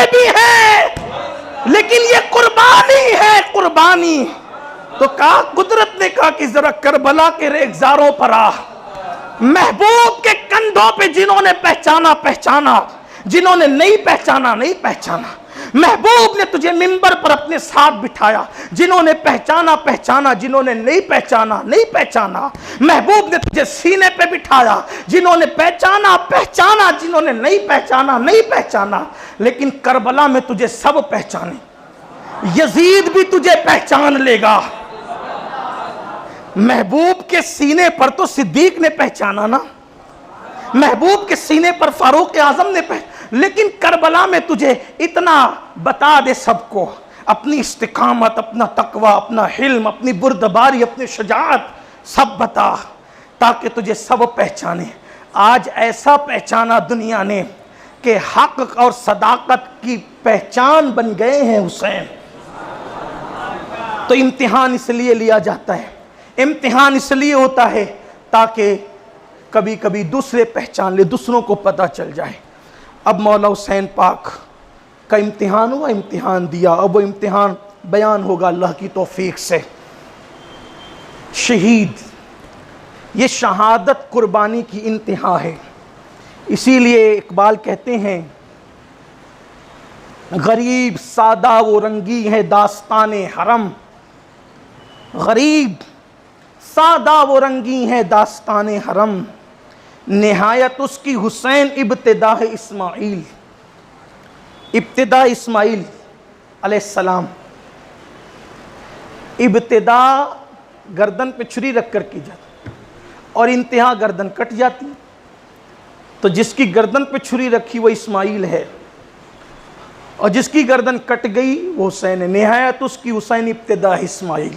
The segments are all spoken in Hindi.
मरते भी हैं, लेकिन ये कुर्बानी है, कुर्बानी। तो कहा, कुदरत ने कहा कि जरा करबला के रेगजारों पर आ, महबूब के कंधों पे जिन्होंने पहचाना पहचाना, जिन्होंने नहीं पहचाना नहीं पहचाना। महबूब ने तुझे मिंबर पर अपने साथ बिठाया, जिन्होंने पहचाना पहचाना, जिन्होंने नहीं पहचाना नहीं पहचाना। महबूब ने तुझे सीने पे बिठाया, जिन्होंने पहचाना पहचाना, जिन्होंने नहीं पहचाना नहीं पहचाना। लेकिन करबला में तुझे सब पहचाने, यजीद भी तुझे पहचान लेगा। महबूब के सीने पर तो सिद्दीक ने पहचाना ना, महबूब के सीने पर फारूक आजम ने लेकिन करबला में तुझे इतना बता दे सबको, अपनी इस्तिकामत, अपना तकवा, अपना हिल्म, अपनी बुर्दबारी, अपनी शजाअत सब बता, ताकि तुझे सब पहचाने। आज ऐसा पहचाना दुनिया ने कि हक और सदाकत की पहचान बन गए हैं हुसैन। तो इम्तिहान इसलिए लिया जाता है, इम्तिहान इसलिए होता है ताकि कभी कभी दूसरे पहचान ले, दूसरों को पता चल जाए। अब मौला हुसैन पाक का इम्तिहान हुआ, इम्तिहान दिया, अब वो इम्तिहान बयान होगा अल्लाह की तौफीक से। शहीद, ये शहादत कुर्बानी की इंतहा है। इसीलिए इकबाल कहते हैं, गरीब सादा वो रंगी है दास्ताने हरम, गरीब सादा वो रंगी है दास्ताने हरम, निहायत उसकी हुसैन इब्तिदा है इस्माइल। इब्तिदा इस्माइल अलैहिस्सलाम, इब्तिदा गर्दन पे छुरी रख कर की जाती और इंतहा गर्दन कट जाती। तो जिसकी गर्दन पे छुरी रखी वो इस्माइल है और जिसकी गर्दन कट गई वो हुसैन है। निहायत उसकी हुसैन इब्तिदा इस्माइल।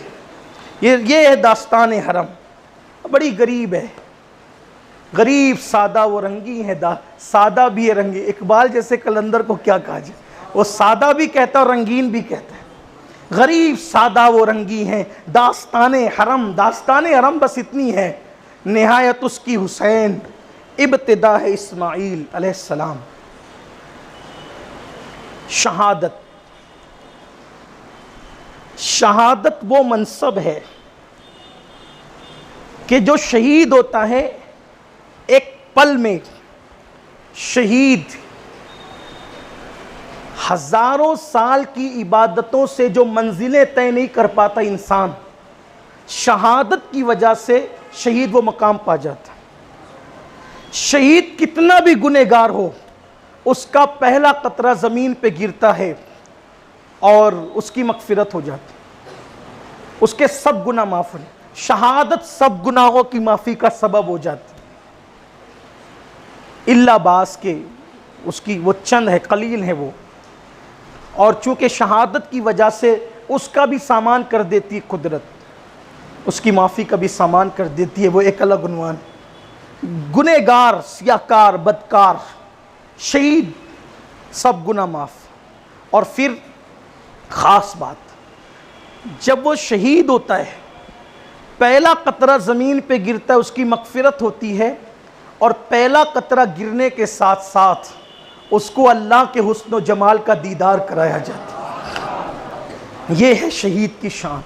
ये है दास्तान हरम। बड़ी गरीब है, गरीब सादा वो रंगी है सादा भी है रंगी। इकबाल जैसे कलंदर को क्या कहा जाए, वो सादा भी कहता है और रंगीन भी कहता है। गरीब सादा वो रंगी है दास्ताने हरम, दास्ताने हरम बस इतनी है। निहायत उसकी हुसैन इब्तिदा है इस्माइल अलैहिस्सलाम। शहादत, शहादत वो मनसब है कि जो शहीद होता है एक पल में, शहीद हजारों साल की इबादतों से जो मंजिलें तय नहीं कर पाता इंसान, शहादत की वजह से शहीद वो मकाम पा जाता। शहीद कितना भी गुनहगार हो, उसका पहला कतरा ज़मीन पे गिरता है और उसकी मग़फ़िरत हो जाती, उसके सब गुनाह माफ़। शहादत सब गुनाहों की माफ़ी का सबब हो जाती, इल्ला बास के उसकी वो चंद है, कलील है वो। और चूँकि शहादत की वजह से उसका भी सामान कर देती है कुदरत, उसकी माफ़ी का भी सामान कर देती है। वो एक अलग उन्वान। गुनहगार, सियाकार, बदकार, शहीद सब गुनाह माफ़। और फिर ख़ास बात, जब वो शहीद होता है पहला कतरा ज़मीन पे गिरता है, उसकी मग़फ़िरत होती है और पहला कतरा गिरने के साथ साथ उसको अल्लाह के हुस्न व जमाल का दीदार कराया जाता है। ये है शहीद की शान।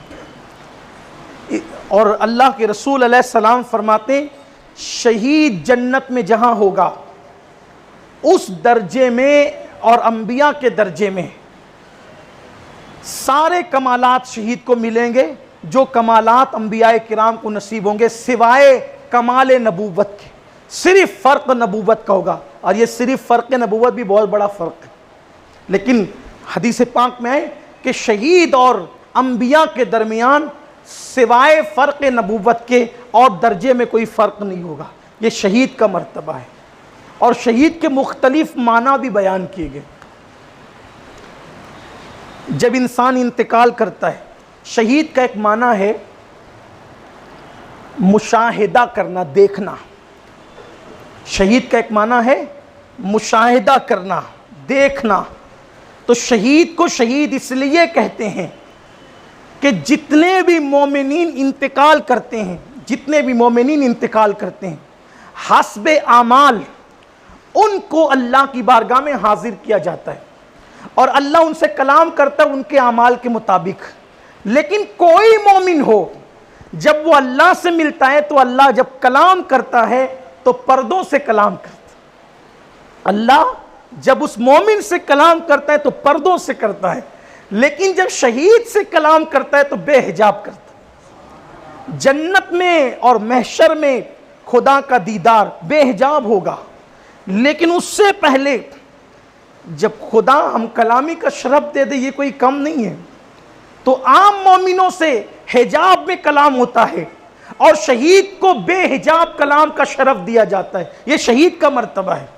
और अल्लाह के रसूल अलैहिस्सलाम फरमाते, शहीद जन्नत में जहाँ होगा उस दर्जे में और अंबिया के दर्जे में सारे कमालात शहीद को मिलेंगे जो कमालात अंबिया किराम को नसीब होंगे, सिवाय कमाल नबूवत के। सिर्फ फ़र्क नबूवत का होगा, और ये सिर्फ फ़र्क नबूवत भी बहुत बड़ा फ़र्क है। लेकिन हदीस पाक में है कि शहीद और अंबिया के दरमियान सिवाय फ़र्क नबूवत के और दर्जे में कोई फ़र्क नहीं होगा। ये शहीद का मर्तबा है। और शहीद के मुख्तलिफ माना भी बयान किए गए। जब इंसान इंतकाल करता है, शहीद का एक माना है मुशाहिदा करना, देखना। शहीद का एक माना है मुशाहिदा करना, देखना। तो शहीद को शहीद इसलिए कहते हैं कि जितने भी मोमिनीन इंतकाल करते हैं, जितने भी मोमिनीन इंतकाल करते हैं, हस्बे आमाल उनको अल्लाह की बारगाह में हाजिर किया जाता है। और अल्लाह उनसे कलाम करता है उनके अमाल के मुताबिक। लेकिन कोई मोमिन हो, जब वो अल्लाह से मिलता है तो अल्लाह जब कलाम करता है तो पर्दों से कलाम करता है। अल्लाह जब उस मोमिन से कलाम करता है तो पर्दों से करता है, लेकिन जब शहीद से कलाम करता है तो बेहिजाब करता है। जन्नत में और महशर में खुदा का दीदार बेहिजाब होगा, लेकिन उससे पहले जब खुदा हम कलामी का शरफ दे दे, ये कोई कम नहीं है, तो आम मोमिनों से हिजाब में कलाम होता है और शहीद को बेहिजाब कलाम का शरफ दिया जाता है। ये शहीद का मर्तबा है।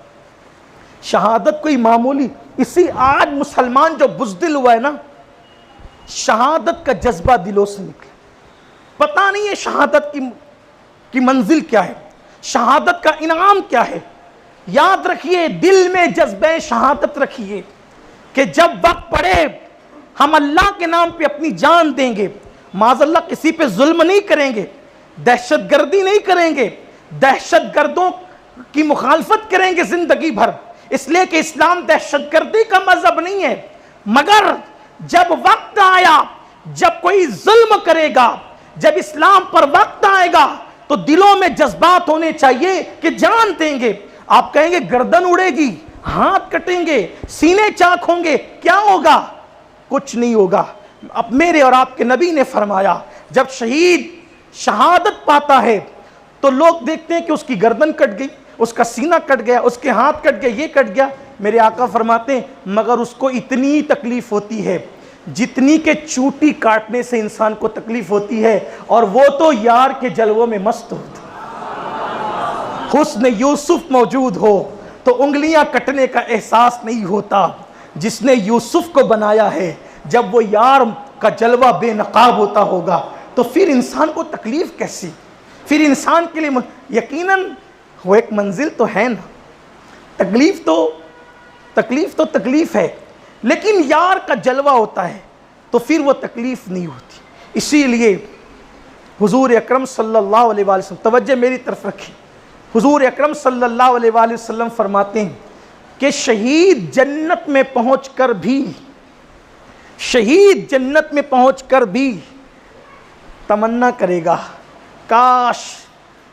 शहादत कोई मामूली, इसी आज मुसलमान जो बुज़दिल हुआ है ना, शहादत का जज्बा दिलों से निकले। पता नहीं है शहादत की मंजिल क्या है, शहादत का इनाम क्या है। याद रखिए, दिल में जज्बे शहादत रखिए कि जब वक्त पड़े हम अल्लाह के नाम पे अपनी जान देंगे। माज़अल्लाह किसी पे जुल्म नहीं करेंगे, दहशतगर्दी नहीं करेंगे, दहशतगर्दों की मुखालफत करेंगे जिंदगी भर, इसलिए कि इस्लाम दहशतगर्दी का मजहब नहीं है। मगर जब वक्त आया, जब कोई जुल्म करेगा, जब इस्लाम पर वक्त आएगा, तो दिलों में जज्बात होने चाहिए कि जान देंगे। आप कहेंगे गर्दन उड़ेगी, हाथ कटेंगे, सीने चाक होंगे, क्या होगा? कुछ नहीं होगा। अब मेरे और आपके नबी ने फरमाया, जब शहीद शहादत पाता है तो लोग देखते हैं कि उसकी गर्दन कट गई, उसका सीना कट गया, उसके हाथ कट गए, ये कट गया। मेरे आका फरमाते हैं मगर उसको इतनी तकलीफ होती है जितनी के चूटी काटने से इंसान को तकलीफ होती है, और वो तो यार के जलवों में मस्त होता। हुस्न यूसुफ मौजूद हो तो उंगलियां कटने का एहसास नहीं होता। जिसने यूसुफ को बनाया है, जब वो यार का जलवा बेनकाब होता होगा तो फिर इंसान को तकलीफ कैसी? फिर इंसान के लिए यकीनन वो एक मंजिल तो है ना, तकलीफ तो तकलीफ है, लेकिन यार का जलवा होता है तो फिर वो तकलीफ नहीं होती। इसीलिए हुजूर अकरम सल्लल्लाहु अलैहि वसल्लम, तवज्जो मेरी तरफ रखी, हुजूर अकरम सल्लल्लाहु अलैहि वसल्लम फरमाते हैं कि शहीद जन्नत में पहुंचकर भी तमन्ना करेगा, काश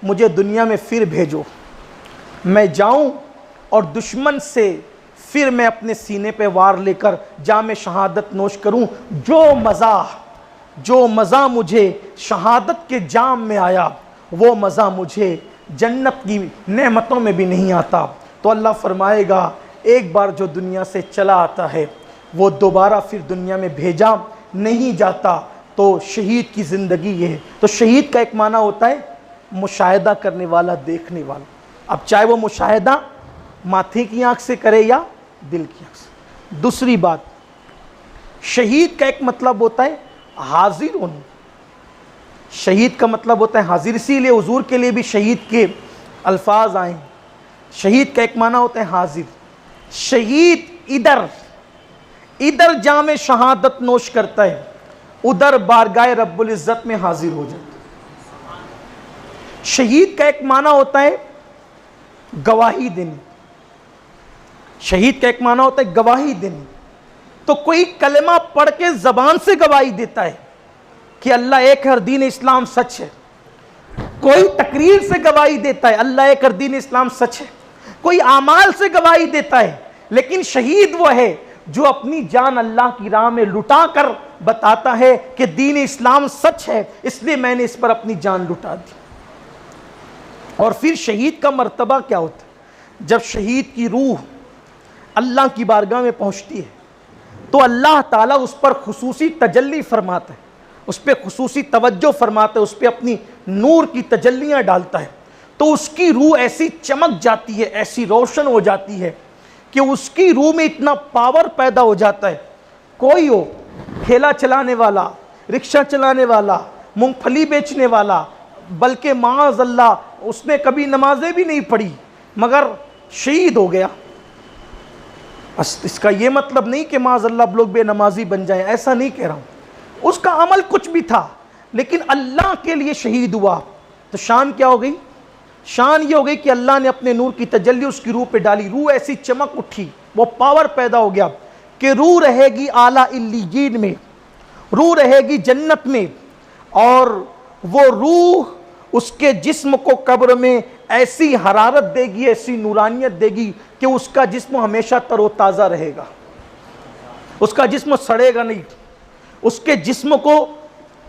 मुझे दुनिया में फिर भेजो, मैं जाऊं और दुश्मन से फिर मैं अपने सीने पे वार लेकर जामे शहादत नोश करूं। जो मज़ा मुझे शहादत के जाम में आया, वो मज़ा मुझे जन्नत की नेमतों में भी नहीं आता। तो अल्लाह फरमाएगा, एक बार जो दुनिया से चला आता है वो दोबारा फिर दुनिया में भेजा नहीं जाता। तो शहीद की ज़िंदगी ये है। तो शहीद का एक माना होता है मुशाहिदा करने वाला, देखने वाला। अब चाहे वो मुशाहिदा माथे की आंख से करे या दिल की आंख से। दूसरी बात, शहीद का एक मतलब होता है हाजिर होना। शहीद का मतलब होता है हाजिर, इसीलिए हुजूर के लिए भी शहीद के अल्फाज आए। शहीद का एक माना होता है हाजिर। शहीद इधर जामे शहादत नोश करता है, उधर बारगाह रब्बुल इज़्ज़त में हाजिर हो जाता है। शहीद का एक माना होता है गवाही देनी। शहीद का एक माना होता है गवाही देनी। तो कोई कलमा पढ़ के ज़बान से गवाही देता है कि अल्लाह एक है, दीन इस्लाम सच है। कोई तकरीर से गवाही देता है अल्लाह एक है, दीन इस्लाम सच है। कोई आमाल से गवाही देता है। लेकिन शहीद वो है जो अपनी जान अल्लाह की राह में लुटा कर बताता है कि दीन इस्लाम सच है, इसलिए मैंने इस पर अपनी जान लुटा दी। और फिर शहीद का मर्तबा क्या होता है? जब शहीद की रूह अल्लाह की बारगाह में पहुंचती है तो अल्लाह ताला उस पर खुसूसी तजल्ली फरमाता है, उस पर खुसूसी तवज्जो फरमाता है, उस पर अपनी नूर की तजल्लियाँ डालता है। तो उसकी रूह ऐसी चमक जाती है, ऐसी रोशन हो जाती है कि उसकी रूह में इतना पावर पैदा हो जाता है। कोई हो, ठेला चलाने वाला, रिक्शा चलाने वाला, मूंगफली बेचने वाला, बल्कि माअज़ल्लाह उसने कभी नमाजें भी नहीं पढ़ी मगर शहीद हो गया। इसका ये मतलब नहीं कि माअज़ल्लाह लोग बेनमाजी बन जाएं, ऐसा नहीं कह रहा हूँ। उसका अमल कुछ भी था लेकिन अल्लाह के लिए शहीद हुआ, तो शान क्या हो गई? शान ये हो गई कि अल्लाह ने अपने नूर की तजल्ली उसकी रूह पे डाली। रूह ऐसी चमक उठी, वो पावर पैदा हो गया कि रूह रहेगी आला इल्लीयीन में, रूह रहेगी जन्नत में, और वो रूह उसके जिस्म को कब्र में ऐसी हरारत देगी, ऐसी नूरानियत देगी कि उसका जिस्म हमेशा तरोताज़ा रहेगा, उसका जिस्म सड़ेगा नहीं, उसके जिस्म को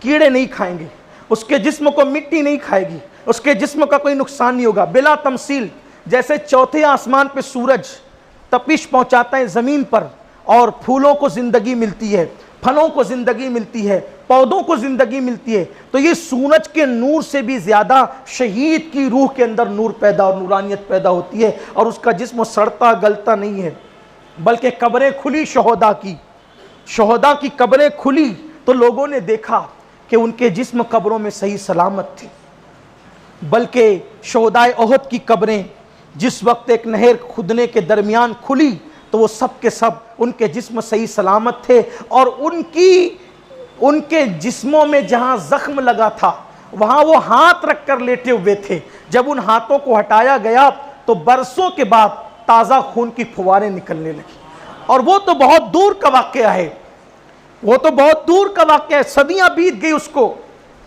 कीड़े नहीं खाएंगे, उसके जिस्म को मिट्टी नहीं खाएगी, उसके जिस्म का कोई नुकसान नहीं होगा। बिला तमसील, जैसे चौथे आसमान पे सूरज तपिश पहुंचाता है ज़मीन पर और फूलों को ज़िंदगी मिलती है, फलों को ज़िंदगी मिलती है, पौधों को ज़िंदगी मिलती है, तो ये सूरज के नूर से भी ज़्यादा शहीद की रूह के अंदर नूर पैदा और नूरानियत पैदा होती है, और उसका जिस्म सड़ता गलता नहीं है। बल्कि कब्रें खुली शहोदा की कब्रें खुली तो लोगों ने देखा कि उनके जिस्म कब्रों में सही सलामत थी। बल्कि शहोदाए ओहद की कब्रें जिस वक्त एक नहर खुदने के दरमियान खुली तो वो सब के सब उनके जिस्म सही सलामत थे, और उनके जिस्मों में जहाँ ज़ख्म लगा था वहाँ वो हाथ रख कर लेटे हुए थे। जब उन हाथों को हटाया गया तो बरसों के बाद ताज़ा खून की फुवारें निकलने लगी। और वो तो बहुत दूर का वाक़या है, वो तो बहुत दूर का वाक़या है, सदियाँ बीत गई उसको,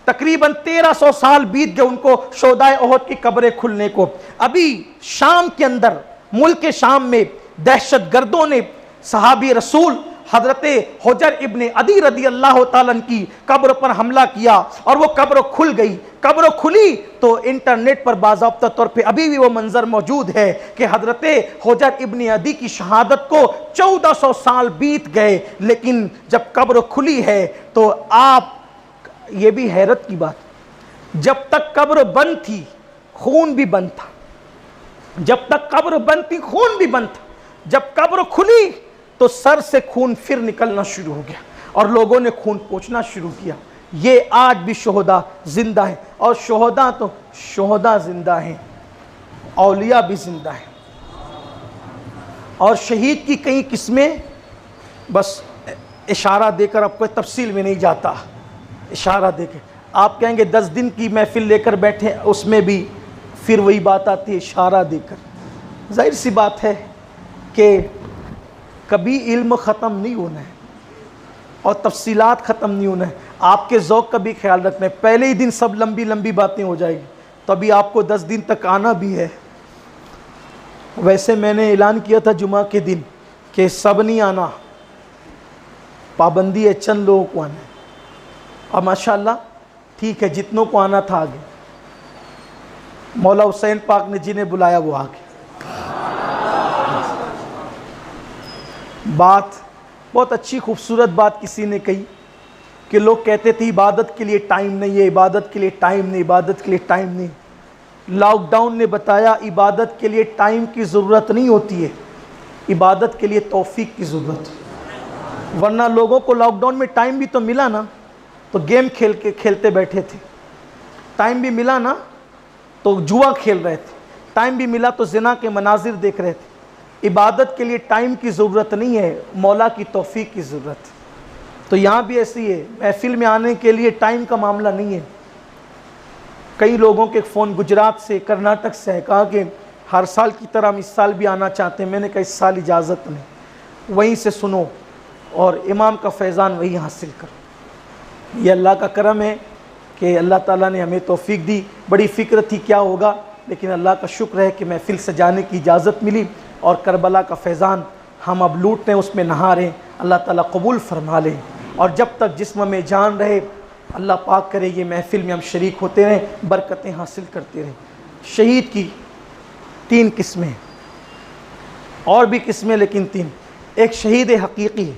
तकरीबन 1300 साल बीत गए उनको शोदाए ओहद की कब्रें खुलने को। अभी शाम के अंदर, मुल्क शाम में दहशत गर्दों ने सहाबी रसूल हजरत हुजर इब्ने अदी रदी अल्लाह ताला की कब्र पर हमला किया और वो कब्र खुल गई। कब्र खुली तो इंटरनेट पर बाज़ाब्ता तौर पे अभी भी वो मंजर मौजूद है कि हजरत हुजर इब्ने अदी की शहादत को 1400 साल बीत गए, लेकिन जब कब्र खुली है तो आप, ये भी हैरत की बात, जब तक कब्र बंद थी खून भी बंद था, जब तक कब्र बंद थी खून भी बंद था। जब कब्र खुली तो सर से खून फिर निकलना शुरू हो गया और लोगों ने खून पोंछना शुरू किया। ये आज भी शोहदा जिंदा है, और शोहदा जिंदा हैं, औलिया भी जिंदा है। और शहीद की कई किस्में, बस इशारा देकर अब कोई तफसील में नहीं जाता, इशारा देकर आप कहेंगे 10 दिन की महफिल लेकर बैठे, उसमें भी फिर वही बात आती है, इशारा देकर। जाहिर सी बात है कि कभी इल्म ख़त्म नहीं होना है और तफसीलात ख़त्म नहीं होना है। आपके ज़ौक़ का भी ख्याल रखना है। पहले ही दिन सब लंबी लंबी बातें हो जाएगी, तो अभी आपको 10 दिन तक आना भी है। वैसे मैंने ऐलान किया था जुमा के दिन कि सब नहीं आना, पाबंदी है, चंद लोगों को आना है। अब माशाअल्लाह ठीक है, जितनों को आना था आगे, मौला हुसैन पाक ने जिन्हें बुलाया वो आगे। बात बहुत अच्छी खूबसूरत बात किसी ने कही कि लोग कहते थे इबादत के लिए टाइम नहीं है, इबादत के लिए टाइम नहीं, इबादत के लिए टाइम नहीं। लॉकडाउन ने बताया इबादत के लिए टाइम की ज़रूरत नहीं होती है, इबादत के लिए तौफीक की ज़रूरत है। वरना लोगों को लॉकडाउन में टाइम भी तो मिला ना, तो गेम खेलते बैठे थे, टाइम भी मिला ना तो जुआ खेल रहे थे, टाइम भी मिला तो ज़िना के मनाजिर देख रहे थे। इबादत के लिए टाइम की ज़रूरत नहीं है, मौला की तौफीक की ज़रूरत है। तो यहाँ भी ऐसी है, महफिल में आने के लिए टाइम का मामला नहीं है। कई लोगों के फ़ोन गुजरात से, कर्नाटक से है, कहा कि हर साल की तरह हम इस साल भी आना चाहते हैं। मैंने कहा इस साल इजाज़त नहीं, वहीं से सुनो और इमाम का फैज़ान वहीं हासिल करो। ये अल्लाह का करम है कि अल्लाह ताला ने हमें तौफीक दी। बड़ी फ़िक्र थी क्या होगा, लेकिन अल्लाह का शुक्र है कि महफिल सजाने की इजाज़त मिली और करबला का फैज़ान हम अब लूट रहे हैं, उसमें नहा रहे हैं। अल्लाह ताला कबूल फरमा ले, और जब तक जिस्म में जान रहे अल्लाह पाक करे ये महफिल में हम शरीक होते रहें, बरकतें हासिल करते रहें। शहीद की 3 किस्में, और भी किस्में लेकिन 3। एक शहीद हकीकी है,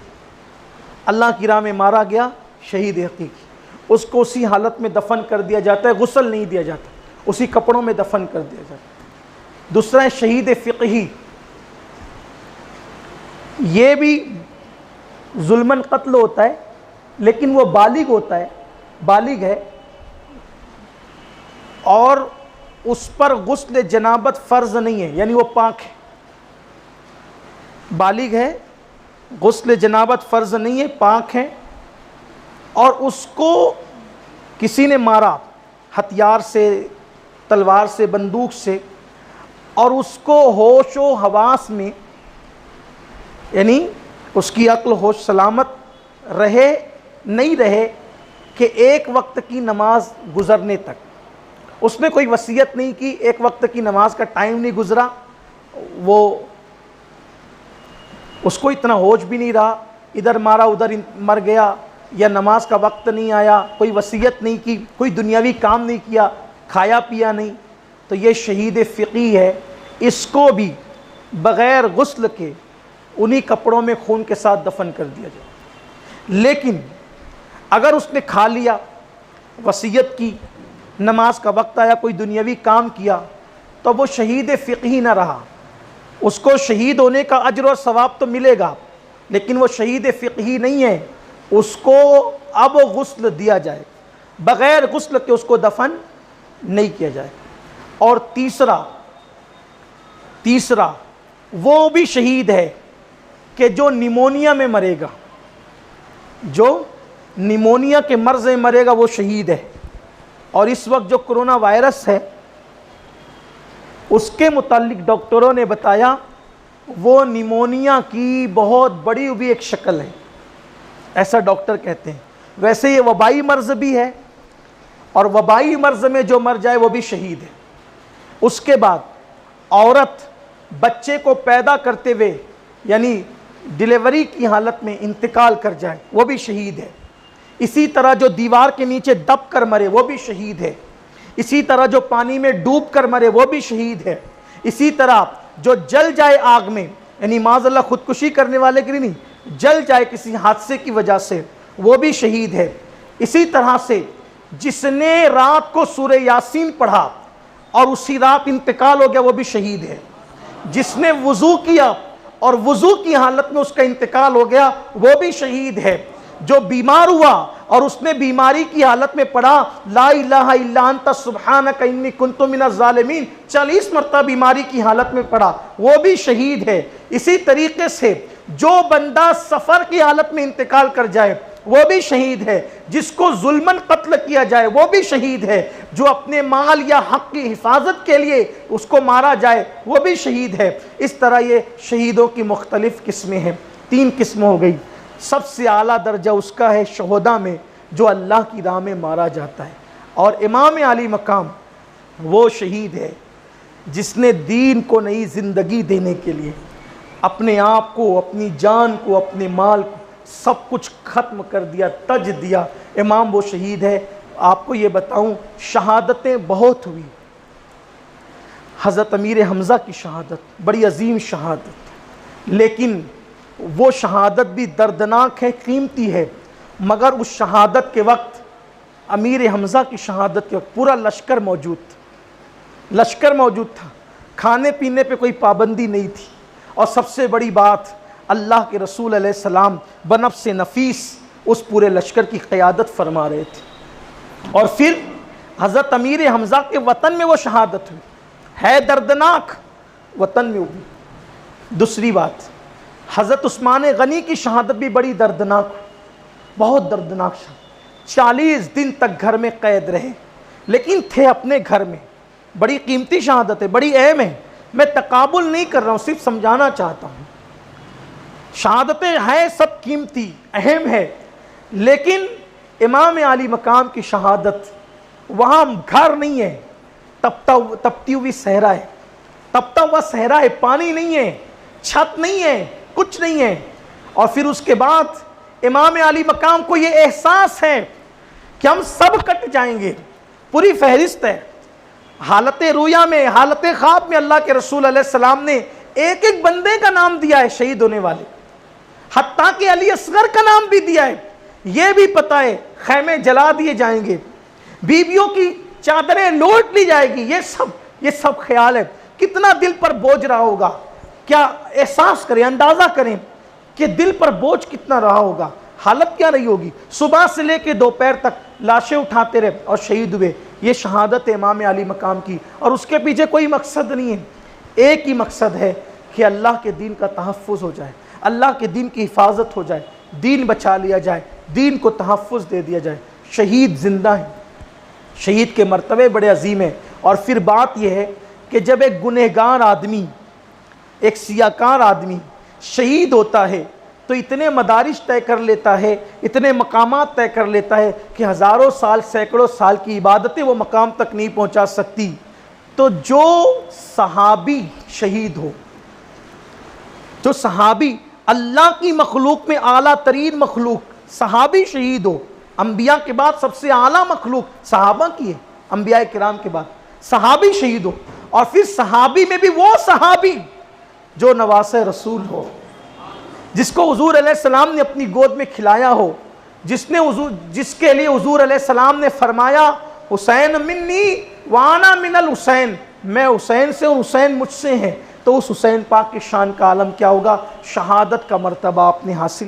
अल्लाह की राह में मारा गया, शहीद हकीकी, उसको उसी हालत में दफन कर दिया जाता है, गुस्ल नहीं दिया जाता, उसी कपड़ों में दफन कर दिया जाता है। दूसरा है शहीद फ़िक़ही, ये भी जुल्मन कत्ल होता है लेकिन वो बालिग होता है, बालिग है, और उस पर गुस्ल जनाबत फ़र्ज़ नहीं है, यानी वो पाक है, बालिग है, गुस्ल जनाबत फ़र्ज़ नहीं है, पाक है, और उसको किसी ने मारा हथियार से, तलवार से, बंदूक से, और उसको होश व हवास में, यानी उसकी अक्ल होश सलामत रहे नहीं रहे कि एक वक्त की नमाज गुज़रने तक उसने कोई वसीयत नहीं की, एक वक्त की नमाज का टाइम नहीं गुज़रा, वो उसको इतना होश भी नहीं रहा, इधर मारा उधर मर गया, या नमाज का वक्त नहीं आया, कोई वसीयत नहीं की, कोई दुनियावी काम नहीं किया, खाया पिया नहीं, तो ये शहीद फ़िक़ी है। इसको भी बग़ैर गुस्ल के उन्हीं कपड़ों में खून के साथ दफन कर दिया जाए। लेकिन अगर उसने खा लिया, वसीयत की, नमाज का वक्त आया, कोई दुनियावी काम किया, तो वो शहीद फ़िक़ी ना रहा। उसको शहीद होने का अज्र और सवाब तो मिलेगा, लेकिन वो शहीद फ़िक़ी नहीं है। उसको अब गुस्ल दिया जाए, बग़ैर गुस्ल के उसको दफन नहीं किया जाए। और तीसरा वो भी शहीद है कि जो निमोनिया में मरेगा, जो निमोनिया के मर्ज़ में मरेगा, वो शहीद है। और इस वक्त जो कोरोना वायरस है उसके मुतालिक डॉक्टरों ने बताया वो निमोनिया की बहुत बड़ी भी एक शक्ल है, ऐसा डॉक्टर कहते हैं। वैसे ये वबाई मर्ज़ भी है, और वबाई मर्ज़ में जो मर जाए वो भी शहीद है। उसके बाद औरत बच्चे को पैदा करते हुए यानी डिलीवरी की हालत में इंतकाल कर जाए, वो भी शहीद है। इसी तरह जो दीवार के नीचे दब कर मरे, वो भी शहीद है। इसी तरह जो पानी में डूब कर मरे, वो भी शहीद है। इसी तरह जो जल जाए आग में, यानी माज़अल्लाह खुदकुशी करने वाले के लिए नहीं, जल जाए किसी हादसे की वजह से, वो भी शहीद है। इसी तरह से जिसने रात को सूरह यासीन पढ़ा और उसी रात इंतकाल हो गया, वो भी शहीद है। जिसने वुज़ू किया और वुज़ू की हालत में उसका इंतकाल हो गया, वो भी शहीद है। जो बीमार हुआ और उसने बीमारी की हालत में पढ़ा ला इलाहा इल्ला अंता सुब्हानका इन्नी कुन्तु मिनज़ ज़ालिमीन, 40 मरतबा बीमारी की हालत में पढ़ा, वो भी शहीद है। इसी तरीके से जो बंदा सफ़र की हालत में इंतकाल कर जाए, वो भी शहीद है। जिसको जुल्मन कत्ल किया जाए, वो भी शहीद है। जो अपने माल या हक की हिफाजत के लिए उसको मारा जाए, वो भी शहीद है। इस तरह ये शहीदों की मुख्तलिफ़ किस्में हैं। 3 किस्में हो गई। सबसे आला दर्जा उसका है शहुदा में, जो अल्लाह की राह में मारा जाता है। और इमाम आली मकाम वो शहीद है जिसने दीन को नई ज़िंदगी देने के लिए अपने आप को, अपनी जान को, अपने माल को, सब कुछ ख़त्म कर दिया, तज दिया। इमाम वो शहीद है। आपको ये बताऊं, शहादतें बहुत हुई। हज़रत अमीर हमज़ा की शहादत बड़ी अजीम शहादत, लेकिन वो शहादत भी दर्दनाक है, कीमती है। मगर उस शहादत के वक्त, अमीर हमज़ा की शहादत के वक्त, पूरा लश्कर मौजूद था। लश्कर मौजूद था, खाने पीने पे कोई पाबंदी नहीं थी। और सबसे बड़ी बात, अल्लाह के रसूल अलैहिस्सलाम बनफ्स नफीस उस पूरे लश्कर की क़यादत फरमा रहे थे। और फिर हज़रत अमीर हमज़ा के वतन में वो शहादत हुई, है दर्दनाक, वतन में हुई। दूसरी बात, हज़रत उस्मान गनी की शहादत भी बड़ी दर्दनाक, बहुत दर्दनाक शहादत। 40 दिन तक घर में कैद रहे, लेकिन थे अपने घर में। बड़ी कीमती शहादत है, बड़ी अहम है। मैं तकाबुल नहीं कर रहा हूँ, सिर्फ समझाना चाहता हूँ। शहादतें हैं सब कीमती, अहम है, लेकिन इमाम आली मकाम की शहादत, वहाँ घर नहीं है, तपती हुई सहरा है, तपता हुआ सहरा है, पानी नहीं है, छत नहीं है, कुछ नहीं है। और फिर उसके बाद इमाम आली मकाम को ये एहसास है कि हम सब कट जाएंगे। पूरी फहरिस्त है। हालत रुया में, हालत ख्वाब में अल्लाह के रसूल अलैहिस्सलाम ने एक एक बंदे का नाम दिया है शहीद होने वाले, हत्ता कि अली असगर का नाम भी दिया है। ये भी पता है खैमे जला दिए जाएंगे, बीवियों की चादरें लौट ली जाएगी। ये सब ख्याल है। कितना दिल पर बोझ रहा होगा, क्या एहसास करें, अंदाज़ा करें कि दिल पर बोझ कितना रहा होगा, हालत क्या रही होगी। सुबह से लेकर दोपहर तक लाशें उठाते रहे और शहीद हुए। ये शहादत है इमाम आली मकाम की, और उसके पीछे कोई मकसद नहीं है, एक ही मकसद है कि अल्लाह के दीन का तहफ़्फ़ुज़ हो जाए, अल्लाह के दीन की हिफाजत हो जाए, दीन बचा लिया जाए, दीन को तहफ़्फ़ुज़ दे दिया जाए। शहीद ज़िंदा है, शहीद के मर्तबे बड़े अजीम हैं। और फिर बात यह है कि जब एक गुनहगार आदमी, एक सियाकार आदमी शहीद होता है, तो इतने मदारिज तय कर लेता है, इतने मकामात तय कर लेता है कि हज़ारों साल, सैकड़ों साल की इबादतें वो मकाम तक नहीं पहुंचा सकती। तो जो सहाबी शहीद हो, जो सहाबी अल्लाह की मखलूक में आला तरीन मखलूक सहाबी शहीद हो, अंबिया के बाद सबसे आला मखलूक सहाबा की है, अंबिया किराम के बाद सहाबी शहीद हो, और फिर सहाबी में भी वो सहाबी जो नवासे रसूल हो, जिसको हुजूर अलैहिस्सलाम ने अपनी गोद में खिलाया हो, जिसके लिए हुजूर अलैहिस्सलाम ने फरमाया हुसैन मिन्नी वाना मिनल हुसैन, मैं हुसैन से और हुसैन मुझसे हैं। तो उस हुसैन पाक की शान का आलम क्या होगा? शहादत का मर्तबा आपने हासिल